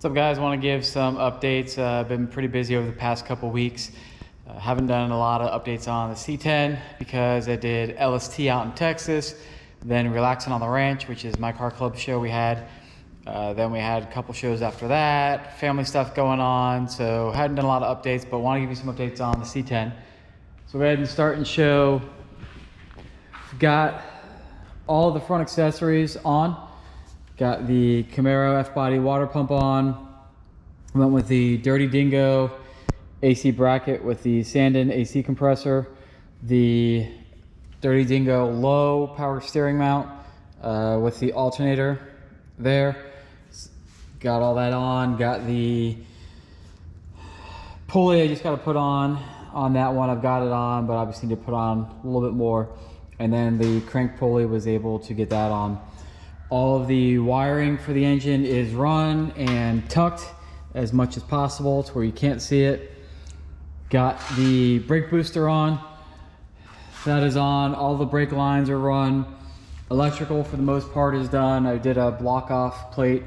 What's up, guys? Want to give some updates. I've been pretty busy over the past couple weeks. Haven't done a lot of updates on the C10 because I did LST out in Texas, then Relaxing on the Ranch, which is my car club show we had. Then we had a couple shows after that, family stuff going on, so hadn't done a lot of updates, but want to give you some updates on the C10. So go ahead and start and show. Got all of the front accessories on. Got the Camaro F-body water pump on. Went with the Dirty Dingo AC bracket with the Sandin AC compressor. The Dirty Dingo low power steering mount with the alternator there. Got all that on. Got the pulley I just got to put on that one. I've got it on, but obviously need to put on a little bit more. And then the crank pulley, was able to get that on. All of the wiring for the engine is run and tucked as much as possible to where you can't see it. Got the brake booster on. That is on. All the brake lines are run. Electrical for the most part is done. I did a block off plate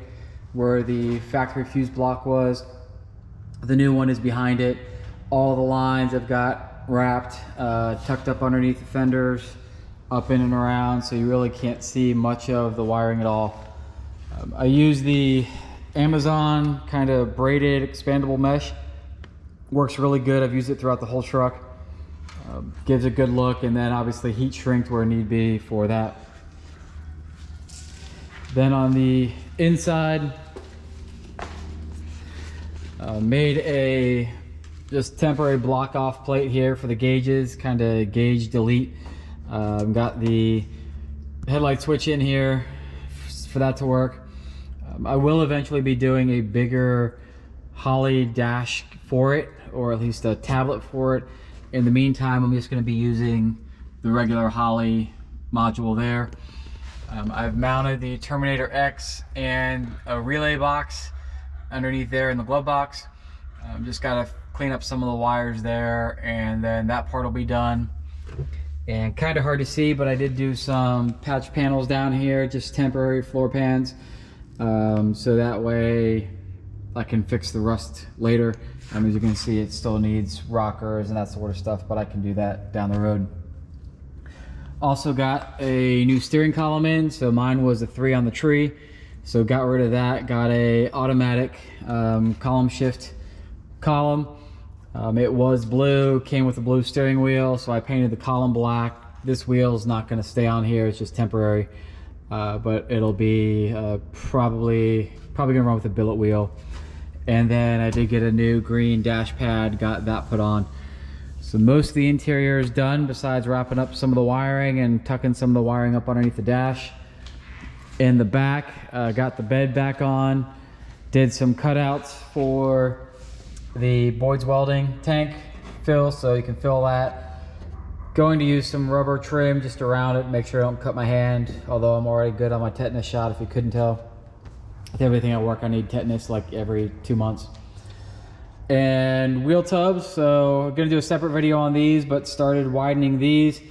where the factory fuse block was. The new one is behind it. All the lines I've got wrapped, tucked up underneath the fenders, up in and around, so you really can't see much of the wiring at all. I use the Amazon kind of braided expandable mesh. Works really good. I've used it throughout the whole truck. Gives a good look, and then obviously heat shrinked where need be for that. Then on the inside, made a just temporary block off plate here for the gauges, kind of gauge delete. Got the headlight switch in here for that to work. I will eventually be doing a bigger Holley dash for it, or at least a tablet for it. In the meantime, I'm just going to be using the regular Holley module there. I've mounted the Terminator X and a relay box underneath there in the glove box. Just got to clean up some of the wires there, and then that part will be done. And kind of hard to see, but I did do some patch panels down here, just temporary floor pans, so that way I can fix the rust later. As you can see, it still needs rockers and that sort of stuff, but I can do that down the road. Also got a new steering column in, so mine was a 3 on the tree, so got rid of that. Got a automatic column shift column. It was blue, came with a blue steering wheel, so I painted the column black. This wheel is not going to stay on here, it's just temporary, but it'll be probably going to run with a billet wheel. And then I did get a new green dash pad, got that put on. So most of the interior is done, besides wrapping up some of the wiring and tucking some of the wiring up underneath the dash. In the back, got the bed back on, did some cutouts for the Boyd's welding tank fill, so you can fill that. Going to use some rubber trim just around it, make sure I don't cut my hand, although I'm already good on my tetanus shot if you couldn't tell. With everything at work I need tetanus like every 2 months. And wheel tubs, so I'm gonna do a separate video on these, but started widening these.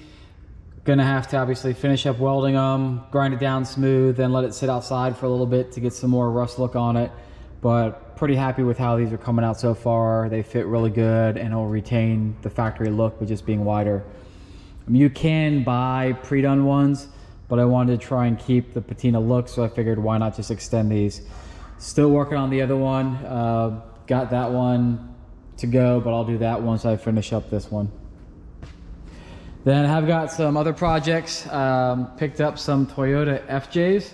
Gonna have to obviously finish up welding them, grind it down smooth, then let it sit outside for a little bit to get some more rust look on it. But pretty happy with how these are coming out so far. They fit really good and it'll retain the factory look with just being wider. You can buy pre-done ones, but I wanted to try and keep the patina look, so I figured why not just extend these. Still working on the other one. Got that one to go, but I'll do that once I finish up this one. Then I have got some other projects. Picked up some Toyota FJs.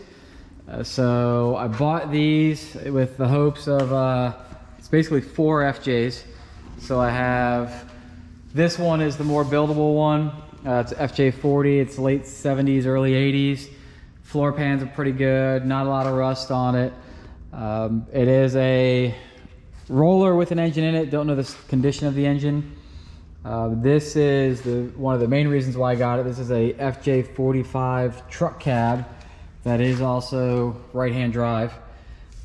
So I bought these with the hopes of, it's basically 4 FJs. So I have, this one is the more buildable one. It's FJ40, it's late 70s, early 80s. Floor pans are pretty good, not a lot of rust on it. It is a roller with an engine in it, don't know the condition of the engine. This is one of the main reasons why I got it. This is a FJ45 truck cab that is also right-hand drive.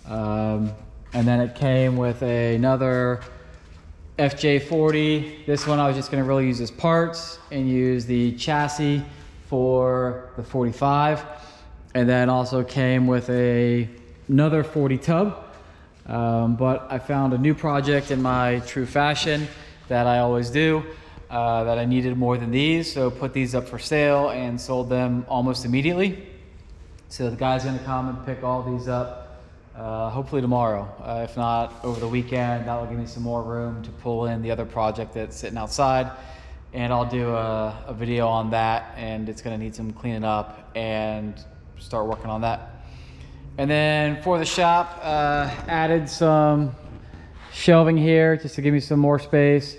And then it came with another FJ40. This one I was just going to really use as parts and use the chassis for the 45. And then also came with another 40 tub. But I found a new project in my true fashion that I always do, that I needed more than these, so put these up for sale and sold them almost immediately. So the guy's gonna come and pick all these up, hopefully tomorrow. If not, over the weekend. That'll give me some more room to pull in the other project that's sitting outside. And I'll do a video on that, and it's gonna need some cleaning up and start working on that. And then for the shop, added some shelving here just to give me some more space.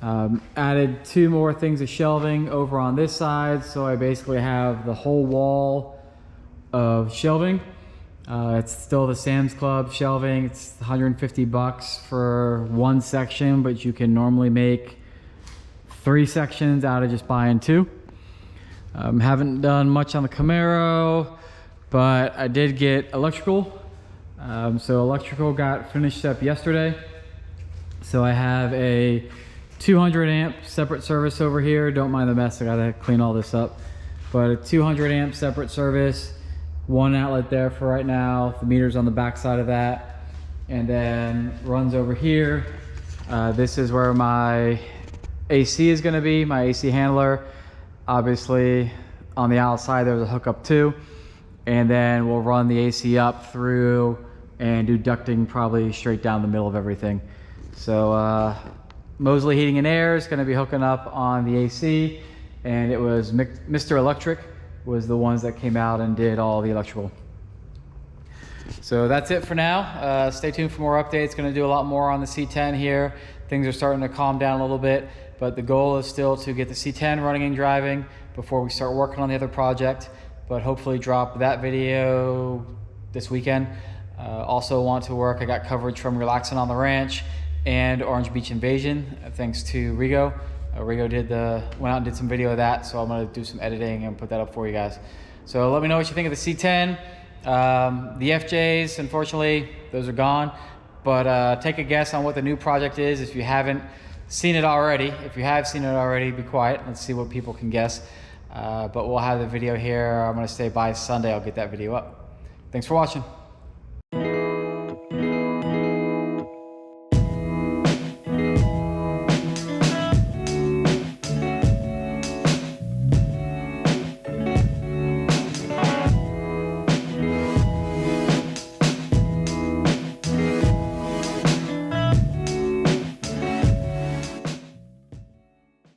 Added 2 more things of shelving over on this side, so I basically have the whole wall of shelving. It's still the Sam's Club shelving. It's 150 bucks for one section, but you can normally make 3 sections out of just buying 2. Haven't done much on the Camaro, but I did get electrical. So electrical got finished up yesterday. So I have a 200 amp separate service over here. Don't mind the mess, I gotta clean all this up. But a 200 amp separate service, 1 outlet there for right now. The meter's on the back side of that. And then runs over here. This is where my AC is gonna be, my AC handler. Obviously on the outside there's a hookup too. And then we'll run the AC up through and do ducting probably straight down the middle of everything. So Mosley Heating and Air is gonna be hooking up on the AC, and it was Mr. Electric was the ones that came out and did all the electrical. So that's it for now. Stay tuned for more updates. Gonna do a lot more on the C10 here. Things are starting to calm down a little bit, but the goal is still to get the C10 running and driving before we start working on the other project, but hopefully drop that video this weekend. Also want to work, I got coverage from Relaxing on the Ranch and Orange Beach Invasion, thanks to Rigo. Rigo went out and did some video of that, so I'm gonna do some editing and put that up for you guys. So let me know what you think of the C10. The FJs, unfortunately, those are gone, but take a guess on what the new project is if you haven't seen it already. If you have seen it already, be quiet. Let's see what people can guess. But we'll have the video here. I'm gonna stay by Sunday. I'll get that video up. Thanks for watching.